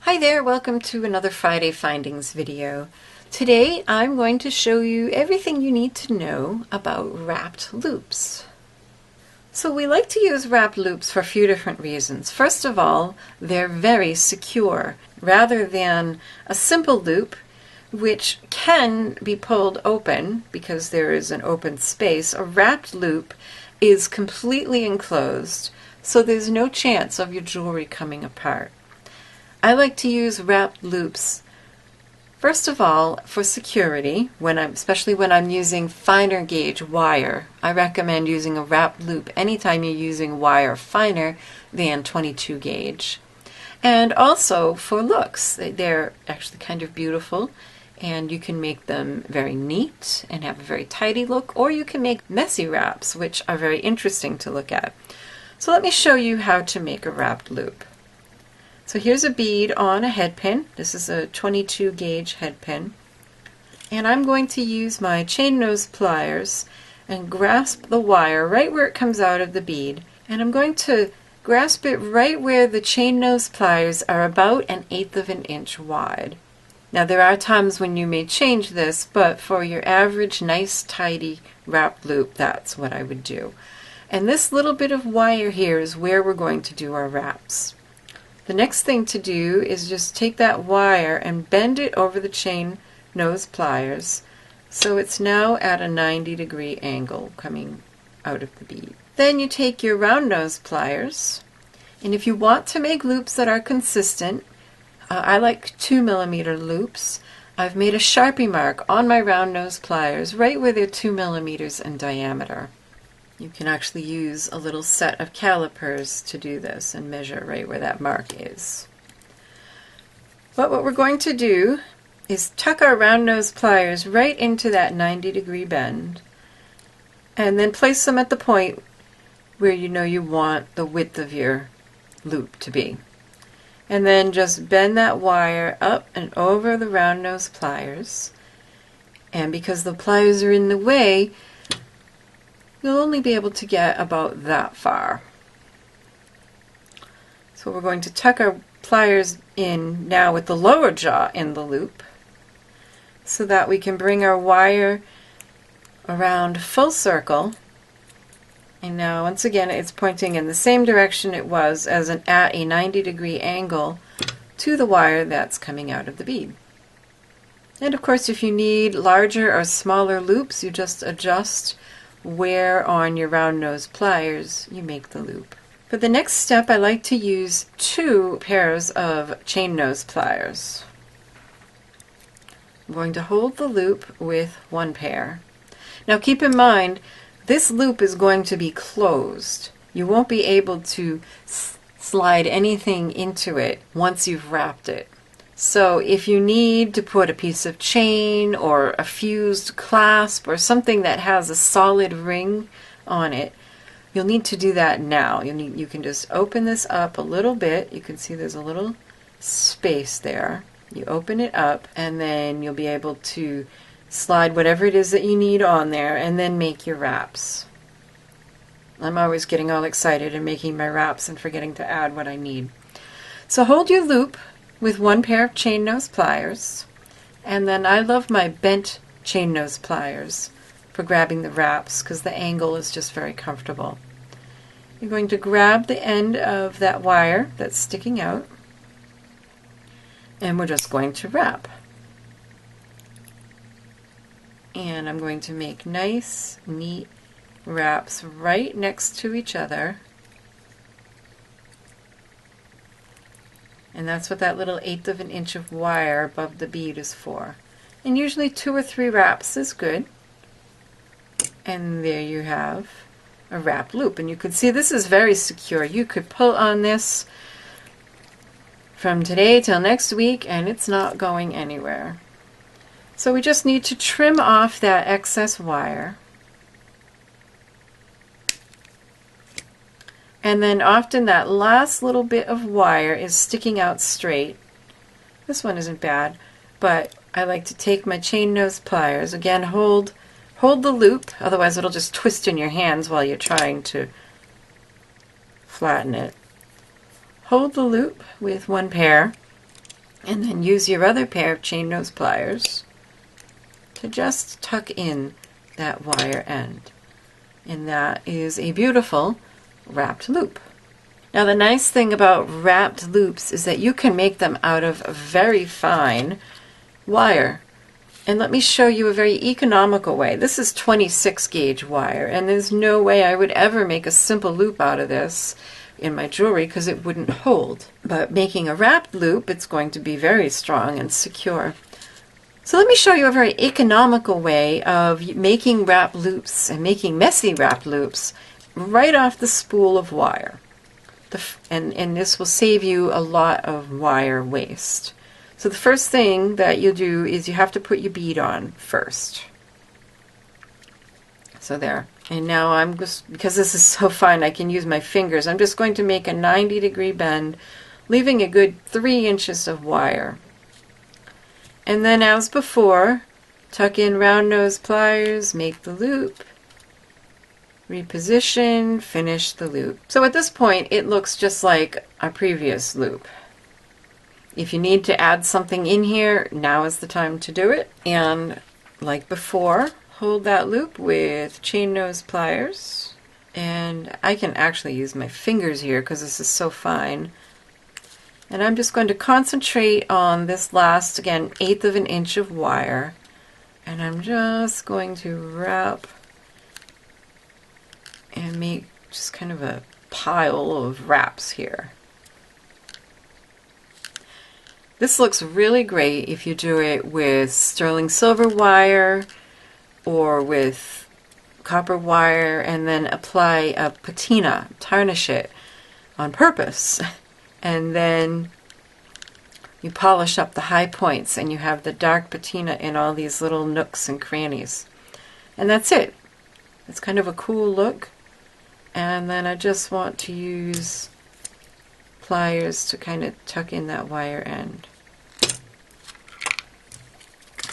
Hi there, welcome to another Friday Findings video. Today I'm going to show you everything you need to know about wrapped loops. So we like to use wrapped loops for a few different reasons. First of all, they're very secure. Rather than a simple loop, which can be pulled open because there is an open space, a wrapped loop is completely enclosed, so there's no chance of your jewelry coming apart. I like to use wrapped loops, first of all, for security, especially when I'm using finer gauge wire. I recommend using a wrapped loop anytime you're using wire finer than 22 gauge. And also for looks. They're actually kind of beautiful, and you can make them very neat and have a very tidy look, or you can make messy wraps, which are very interesting to look at. So let me show you how to make a wrapped loop. So here's a bead on a head pin. This is a 22 gauge head pin. And I'm going to use my chain nose pliers and grasp the wire right where it comes out of the bead. And I'm going to grasp it right where the chain nose pliers are about 1/8 of an inch wide. Now there are times when you may change this, but for your average nice tidy wrap loop, that's what I would do. And this little bit of wire here is where we're going to do our wraps. The next thing to do is just take that wire and bend it over the chain nose pliers so it's now at a 90-degree angle coming out of the bead. Then you take your round nose pliers, and if you want to make loops that are consistent, I like 2mm loops. I've made a Sharpie mark on my round nose pliers right where they're 2mm in diameter. You can actually use a little set of calipers to do this and measure right where that mark is. But what we're going to do is tuck our round nose pliers right into that 90-degree bend and then place them at the point where you know you want the width of your loop to be. And then just bend that wire up and over the round nose pliers. And because the pliers are in the way, you'll only be able to get about that far. So we're going to tuck our pliers in now with the lower jaw in the loop so that we can bring our wire around full circle. And now once again it's pointing in the same direction it was at a 90-degree angle to the wire that's coming out of the bead. And of course if you need larger or smaller loops, you just adjust where on your round nose pliers you make the loop. For the next step I like to use 2 pairs of chain nose pliers. I'm going to hold the loop with 1 pair. Now keep in mind this loop is going to be closed. You won't be able to slide anything into it once you've wrapped it. So if you need to put a piece of chain or a fused clasp or something that has a solid ring on it, you'll need to do that now. You can just open this up a little bit. You can see there's a little space there. You open it up and then you'll be able to slide whatever it is that you need on there and then make your wraps. I'm always getting all excited and making my wraps and forgetting to add what I need. So hold your loop with 1 pair of chain nose pliers, and then I love my bent chain nose pliers for grabbing the wraps because the angle is just very comfortable. You're going to grab the end of that wire that's sticking out and we're just going to wrap. And I'm going to make nice, neat wraps right next to each other. And that's what that little 1/8 of an inch of wire above the bead is for. And usually 2 or 3 wraps is good. And there you have a wrap loop. And you can see this is very secure. You could pull on this from today till next week and it's not going anywhere. So we just need to trim off that excess wire. And then often that last little bit of wire is sticking out straight. This one isn't bad, but I like to take my chain nose pliers. Again, hold the loop, otherwise it'll just twist in your hands while you're trying to flatten it. Hold the loop with 1 pair And then use your other pair of chain nose pliers to just tuck in that wire end. And that is a beautiful wrapped loop. Now the nice thing about wrapped loops is that you can make them out of very fine wire. And let me show you a very economical way. This is 26 gauge wire, and there's no way I would ever make a simple loop out of this in my jewelry because it wouldn't hold. But making a wrapped loop, it's going to be very strong and secure. So let me show you a very economical way of making wrap loops and making messy wrap loops right off the spool of wire. And this will save you a lot of wire waste. So the first thing that you'll do is you have to put your bead on first. So there. And now I'm just, because this is so fine I can use my fingers, I'm just going to make a 90-degree bend, leaving a good 3 inches of wire. And then as before, tuck in round nose pliers, make the loop, reposition, finish the loop. So at this point it looks just like our previous loop. If you need to add something in here, now is the time to do it. And like before, hold that loop with chain nose pliers. And I can actually use my fingers here because this is so fine. And I'm just going to concentrate on this last, again, 1/8 of an inch of wire. And I'm just going to wrap and make just kind of a pile of wraps here. This looks really great if you do it with sterling silver wire or with copper wire, and then apply a patina, tarnish it on purpose. And then you polish up the high points and you have the dark patina in all these little nooks and crannies. And that's it. It's kind of a cool look. And then I just want to use pliers to kind of tuck in that wire end.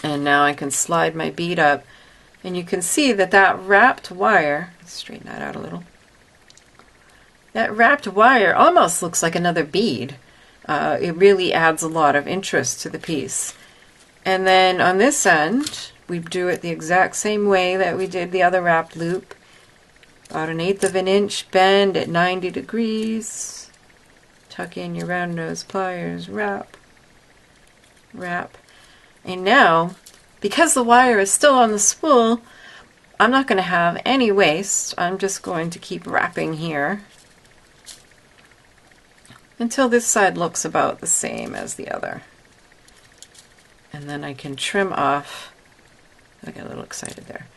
And now I can slide my bead up, and you can see that that wrapped wire, let's straighten that out a little, that wrapped wire almost looks like another bead. It really adds a lot of interest to the piece. And then on this end, we do it the exact same way that we did the other wrapped loop. About 1/8 of an inch bend at 90 degrees. Tuck in your round nose pliers, wrap, wrap. And now, because the wire is still on the spool, I'm not going to have any waste. I'm just going to keep wrapping here until this side looks about the same as the other. And then I can trim off, I got a little excited there.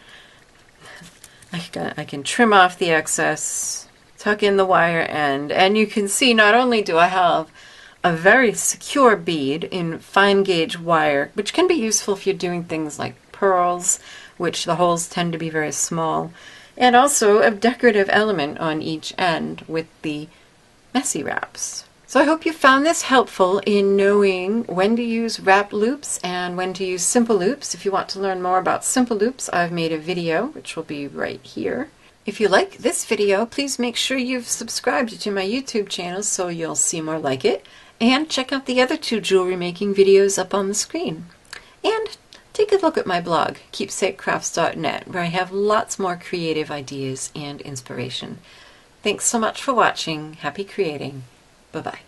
I can trim off the excess, tuck in the wire end, and you can see not only do I have a very secure bead in fine gauge wire, which can be useful if you're doing things like pearls, which the holes tend to be very small, and also a decorative element on each end with the messy wraps. So I hope you found this helpful in knowing when to use wrapped loops and when to use simple loops. If you want to learn more about simple loops, I've made a video, which will be right here. If you like this video, please make sure you've subscribed to my YouTube channel so you'll see more like it, and check out the other 2 jewelry making videos up on the screen. And take a look at my blog, keepsakecrafts.net, where I have lots more creative ideas and inspiration. Thanks so much for watching. Happy creating. Bye-bye.